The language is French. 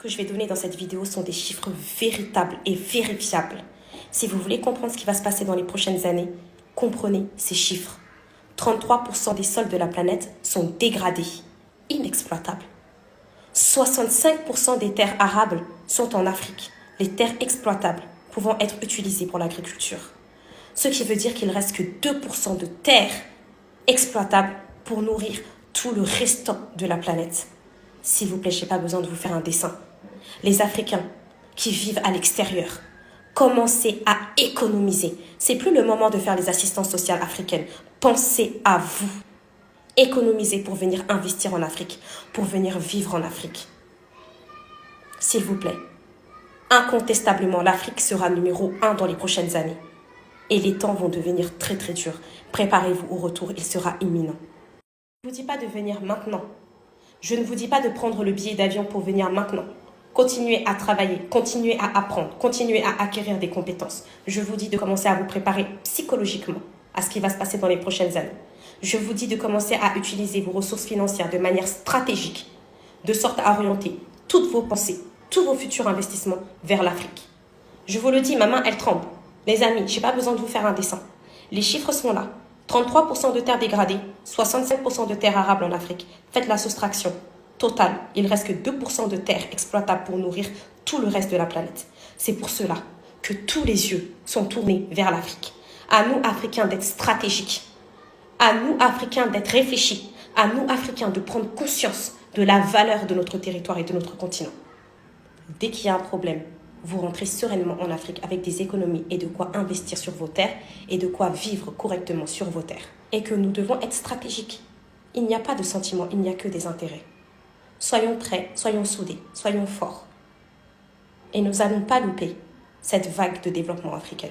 que je vais donner dans cette vidéo sont des chiffres véritables et vérifiables. Si vous voulez comprendre ce qui va se passer dans les prochaines années, comprenez ces chiffres. 33% des sols de la planète sont dégradés, inexploitables. 65% des terres arables sont en Afrique, les terres exploitables pouvant être utilisées pour l'agriculture. Ce qui veut dire qu'il ne reste que 2% de terres exploitables pour nourrir tout le restant de la planète. S'il vous plaît, je n'ai pas besoin de vous faire un dessin. Les Africains qui vivent à l'extérieur, commencez à économiser. C'est plus le moment de faire les assistances sociales africaines. Pensez à vous. Économisez pour venir investir en Afrique, pour venir vivre en Afrique. S'il vous plaît, incontestablement, l'Afrique sera numéro 1 dans les prochaines années. Et les temps vont devenir très très durs. Préparez-vous au retour, il sera imminent. Je ne vous dis pas de venir maintenant. Je ne vous dis pas de prendre le billet d'avion pour venir maintenant. Continuez à travailler, continuez à apprendre, continuez à acquérir des compétences. Je vous dis de commencer à vous préparer psychologiquement à ce qui va se passer dans les prochaines années. Je vous dis de commencer à utiliser vos ressources financières de manière stratégique, de sorte à orienter toutes vos pensées, tous vos futurs investissements vers l'Afrique. Je vous le dis, ma main, elle tremble. Les amis, je n'ai pas besoin de vous faire un dessin. Les chiffres sont là. 33% de terres dégradées, 65% de terres arables en Afrique. Faites la soustraction. Total, il ne reste que 2% de terres exploitables pour nourrir tout le reste de la planète. C'est pour cela que tous les yeux sont tournés vers l'Afrique. À nous, Africains, d'être stratégiques. À nous, Africains, d'être réfléchis. À nous, Africains, de prendre conscience de la valeur de notre territoire et de notre continent. Dès qu'il y a un problème, vous rentrez sereinement en Afrique avec des économies et de quoi investir sur vos terres et de quoi vivre correctement sur vos terres. Et que nous devons être stratégiques. Il n'y a pas de sentiments, il n'y a que des intérêts. Soyons prêts, soyons soudés, soyons forts. Et nous n'allons pas louper cette vague de développement africain.